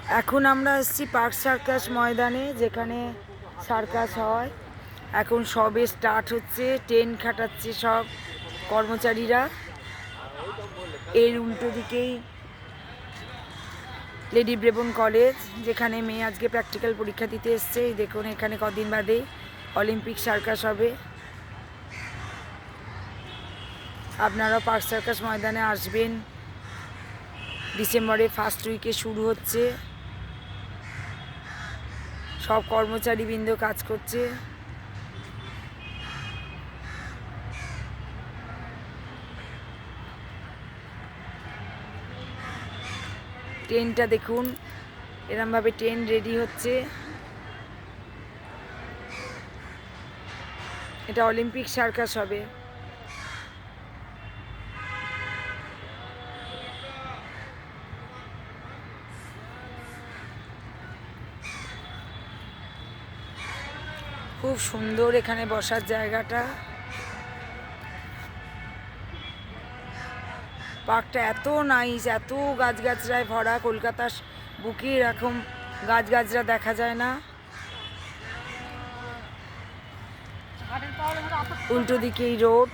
এখন আমরা এসেছি পার্ক সার্কাস ময়দানে, যেখানে সার্কাস হয়। এখন সবে স্টার্ট হচ্ছে, ট্রেন খাটাচ্ছে সব কর্মচারীরা। এর উল্টো দিকেই লেডি ব্রেবন কলেজ, যেখানে মেয়ে আজকে প্র্যাকটিক্যাল পরীক্ষা দিতে এসছে। দেখুন এখানে কদিন বাদে অলিম্পিক সার্কাস হবে। আপনারাও পার্ক সার্কাস ময়দানে আসবেন। ডিসেম্বরে ফার্স্ট উইকে শুরু হচ্ছে। সব কর্মচারীবৃন্দ কাজ করছে। ট্রেনটা দেখুন, এরমভাবে ট্রেন রেডি হচ্ছে। এটা অলিম্পিক সার্কাস হবে। খুব সুন্দর এখানে বসার জায়গাটা। পার্কটা এত নাইস, এত গাছগাছড়ায় ভরা। কলকাতার বুকে এরকম গাছগাছড়া দেখা যায় না। উল্টো দিকেই রোড।